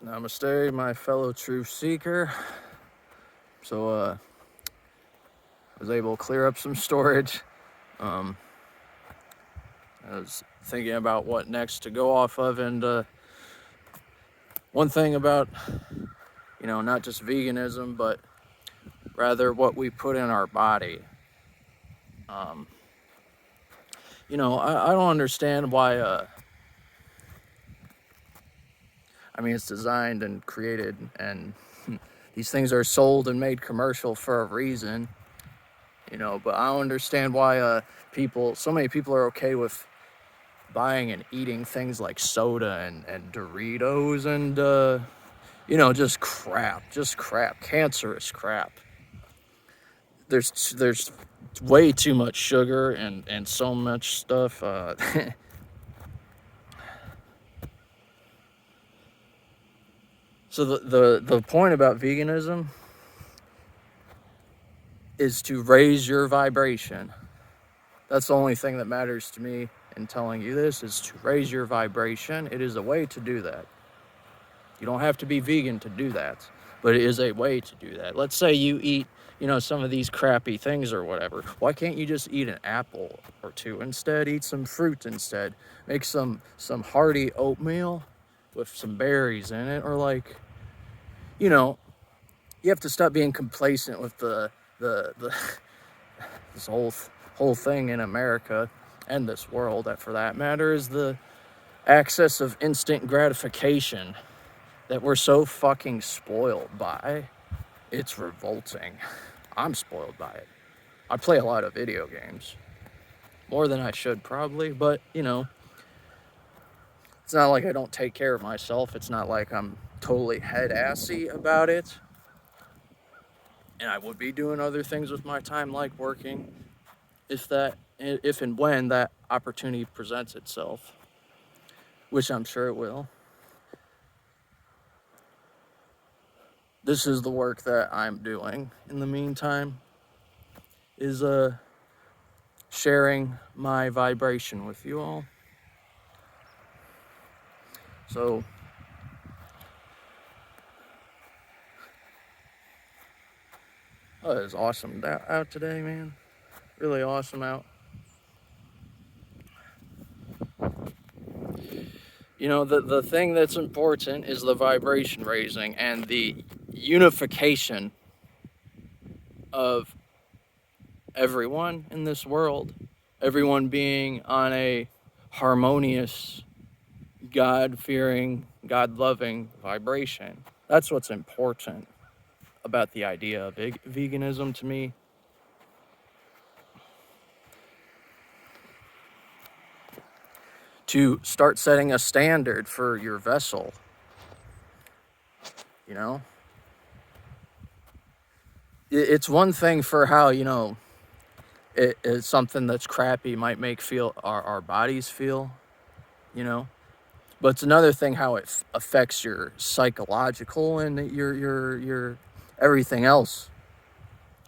Namaste, my fellow truth seeker. So, I was able to clear up some storage. I was thinking about what next to go off of, and one thing about, not just veganism, but rather what we put in our body. Um, I don't understand why, it's designed and created, and these things are sold and made commercial for a reason, but I don't understand why so many people are okay with buying and eating things like soda and Doritos and, just crap, cancerous crap. There's way too much sugar and so much stuff. So the point about veganism is to raise your vibration. That's the only thing that matters to me in telling you this, is to raise your vibration. It is a way to do that. You don't have to be vegan to do that, but it is a way to do that. Let's say you eat, some of these crappy things or whatever. Why can't you just eat an apple or two instead? Eat some fruit instead. Make some hearty oatmeal with some berries in it, or you have to stop being complacent with the this whole thing in America and this world, that for that matter, is the access of instant gratification that we're so fucking spoiled by. It's revolting. I'm spoiled by it. I play a lot of video games. More than I should, probably, but, it's not like I don't take care of myself. It's not like I'm totally head-assy about it. And I would be doing other things with my time, like working, if and when that opportunity presents itself, which I'm sure it will. This is the work that I'm doing in the meantime, is sharing my vibration with you all. So it's awesome out today, man. Really awesome out. The thing that's important is the vibration raising and the unification of everyone in this world. Everyone being on a harmonious, God-fearing, God-loving vibration. That's what's important about the idea of veganism to me. To start setting a standard for your vessel, It's one thing for how, it's something that's crappy might make our bodies feel, but it's another thing how it affects your psychological and your everything else,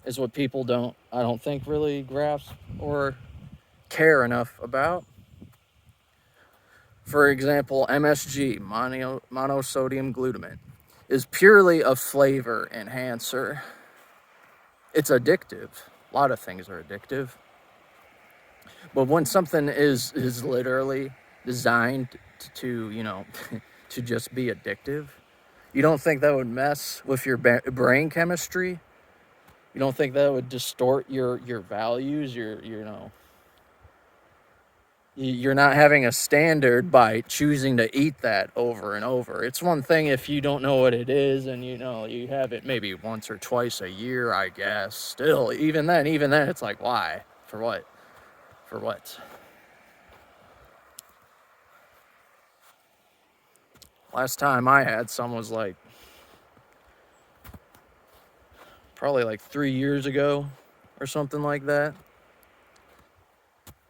is what people I don't think really grasp or care enough about. For example, MSG, monosodium glutamate, is purely a flavor enhancer. It's addictive. A lot of things are addictive. But when something is literally designed to, to just be addictive, you don't think that would mess with your brain chemistry? You don't think that would distort your values, you're not having a standard by choosing to eat that over and over. It's one thing if you don't know what it is and you have it maybe once or twice a year, I guess. Still, even then it's like, why? For what? For what? Last time I had some was probably 3 years ago or something like that.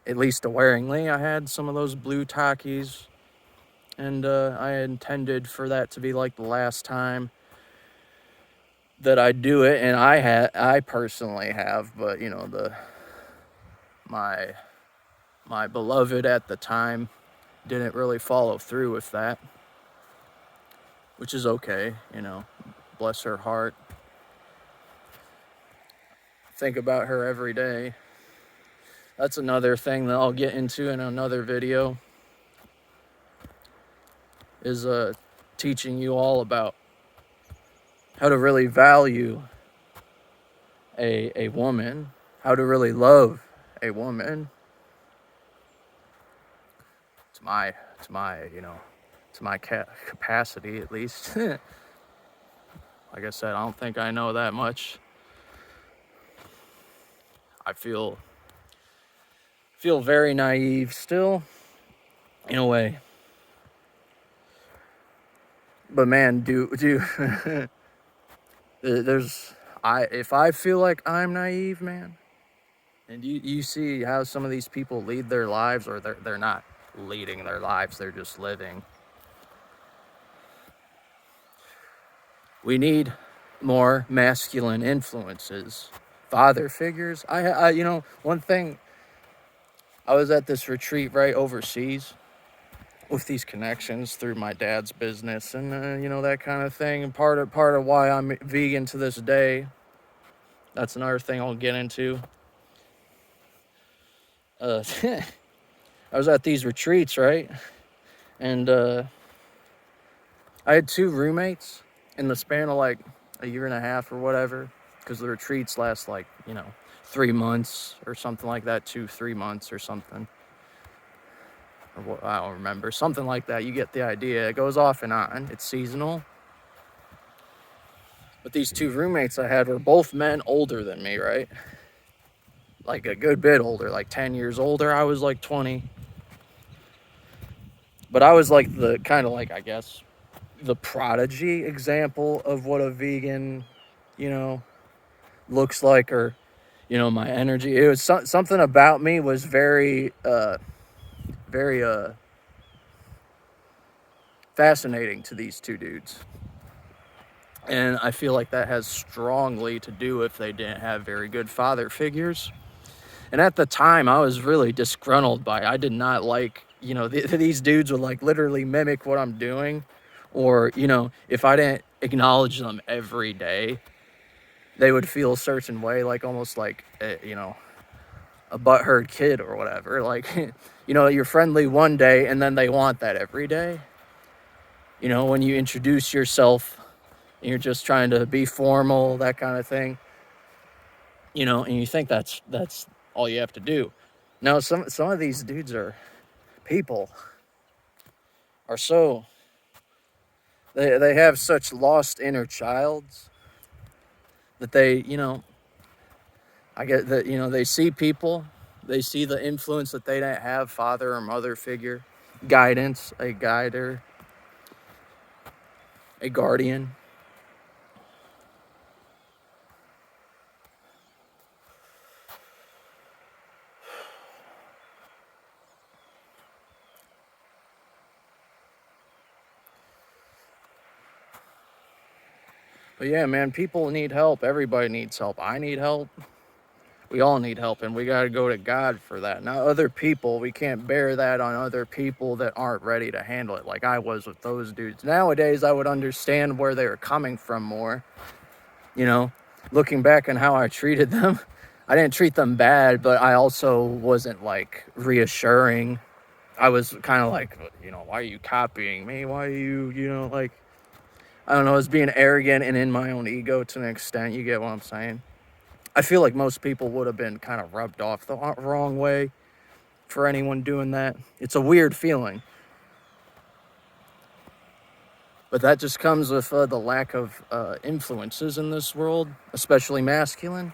At least awareingly, I had some of those blue Takis, and I intended for that to be the last time that I do it, and I personally have, but my beloved at the time didn't really follow through with that. which is okay, bless her heart. Think about her every day. That's another thing that I'll get into in another video, is teaching you all about how to really value a woman, how to really love a woman. To my capacity, at least. Like I said, I don't think I know that much. I feel very naive still, in a way. But man, if I feel like I'm naive, man, and you see how some of these people lead their lives, or they're not leading their lives, they're just living. We need more masculine influences, father figures. One thing, I was at this retreat right overseas with these connections through my dad's business, and that kind of thing. And part of why I'm vegan to this day. That's another thing I'll get into. I was at these retreats, right? And I had 2 roommates in the span of like a year and a half or whatever, because the retreats last like 3 months or something like that, 2-3 months or something. Or what, I don't remember, something like that. You get the idea. It goes off and on. It's seasonal. But these 2 roommates I had were both men older than me, right? Like a good bit older, like 10 years older. I was like 20. But I was like the kind of like, I guess, the prodigy example of what a vegan, looks like, or, my energy. It was something about me was very, very fascinating to these 2 dudes. And I feel like that has strongly to do if they didn't have very good father figures. And at the time, I was really disgruntled by it. I did not like, these dudes would like literally mimic what I'm doing. Or, if I didn't acknowledge them every day, they would feel a certain way, like almost like, a butthurt kid or whatever. Like, you're friendly one day and then they want that every day. When you introduce yourself and you're just trying to be formal, that kind of thing, and you think that's all you have to do. Now, some of these dudes are so, they have such lost inner childs that they, I get that, they see people, they see the influence that they didn't have, father or mother figure, guidance, a guider, a guardian. But yeah, man, people need help. Everybody needs help. I need help. We all need help, and we got to go to God for that. Not other people. We can't bear that on other people that aren't ready to handle it, like I was with those dudes. Nowadays, I would understand where they were coming from more. Looking back on how I treated them, I didn't treat them bad, but I also wasn't like reassuring. I was kind of like, why are you copying me? Why are you, like, I don't know, I was being arrogant and in my own ego to an extent. You get what I'm saying? I feel like most people would have been kind of rubbed off the wrong way for anyone doing that. It's a weird feeling. But that just comes with the lack of influences in this world, especially masculine.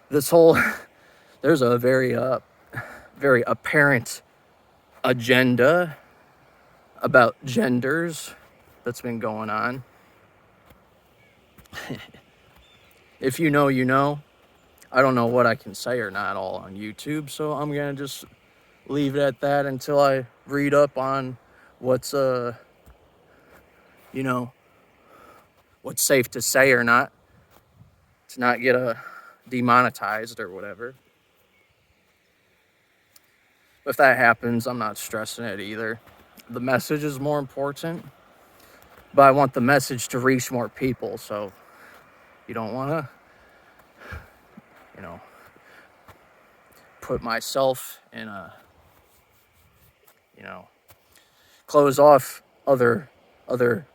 There's a very apparent agenda about genders that's been going on. If you know, you know. I don't know what I can say or not all on YouTube, so I'm gonna just leave it at that until I read up on what's what's safe to say or not, to not get demonetized or whatever. If that happens, I'm not stressing it either. The message is more important. but I want the message to reach more people. So you don't want to, you know, put myself in a, you know, close off other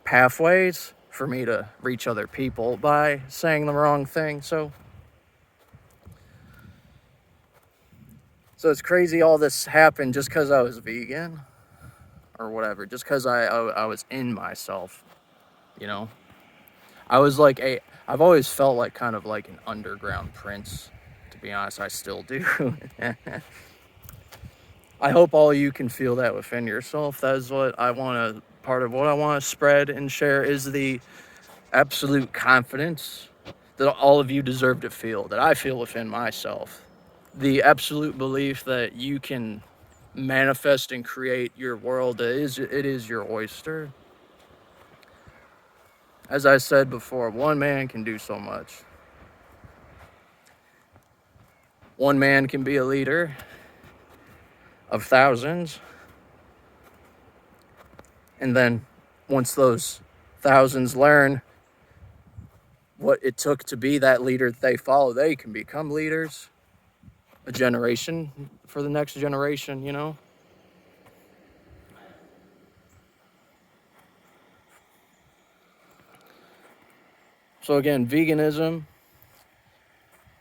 pathways for me to reach other people by saying the wrong thing. So it's crazy all this happened just because I was vegan or whatever, just because I was in myself, you know. I was like I've always felt like kind of like an underground prince, to be honest. I still do. I hope all you can feel that within yourself. That is what I want to, part of what I want to spread and share is the absolute confidence that all of you deserve to feel, that I feel within myself. The absolute belief that you can manifest and create your world. It is your oyster. As I said before, one man can do so much. One man can be a leader of thousands. And then once those thousands learn what it took to be that leader that they follow, they can become leaders. A generation for the next generation, you know? So again, veganism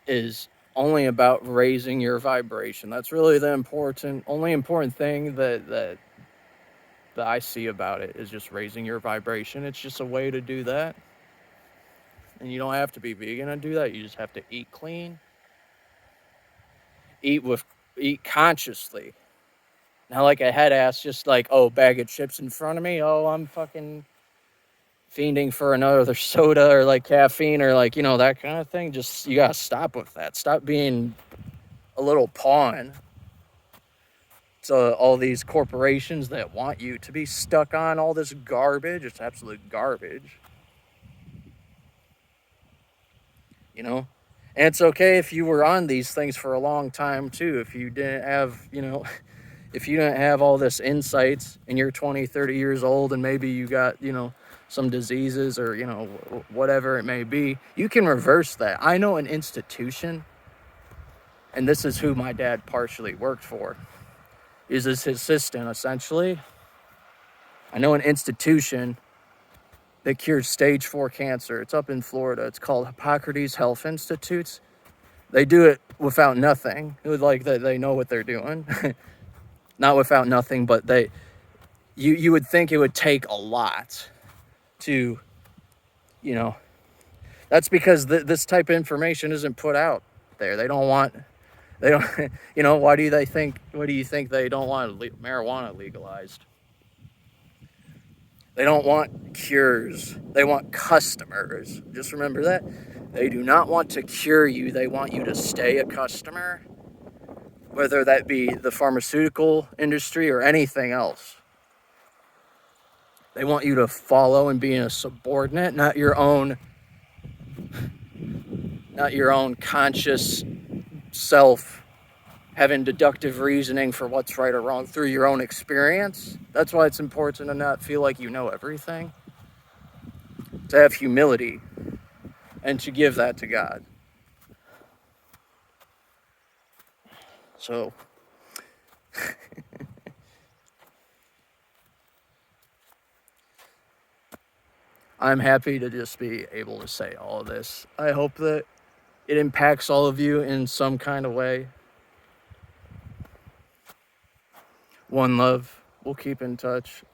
is only about raising your vibration. That's really the only important thing that I see about it is just raising your vibration. It's just a way to do that. And you don't have to be vegan to do that. You just have to eat clean. Eat consciously. Not like a head ass, just like, oh, bag of chips in front of me. Oh, I'm fucking fiending for another soda or like caffeine or like, you know, that kind of thing. Just, you gotta stop with that. Stop being a little pawn to all these corporations that want you to be stuck on all this garbage. It's absolute garbage. You know? And it's okay if you were on these things for a long time too. If you didn't have, you know, if you didn't have all this insights and you're 20, 30 years old and maybe you got, you know, some diseases or, you know, whatever it may be, you can reverse that. I know an institution, and this is who my dad partially worked for. Is his assistant, essentially. I know an institution that cures stage 4 cancer. It's up in Florida. It's called Hippocrates Health Institutes. They do it without nothing. It was like they know what they're doing. Not without nothing, but you would think it would take a lot to, you know, that's because this type of information isn't put out there. They don't, you know, what do you think they don't want marijuana legalized? They don't want cures. They want customers. Just remember that. They do not want to cure you. They want you to stay a customer, whether that be the pharmaceutical industry or anything else. They want you to follow and be in a subordinate, not your own conscious self having deductive reasoning for what's right or wrong through your own experience. That's why it's important to not feel like you know everything. To have humility and to give that to God. So I'm happy to just be able to say all of this. I hope that it impacts all of you in some kind of way. One love. We'll keep in touch.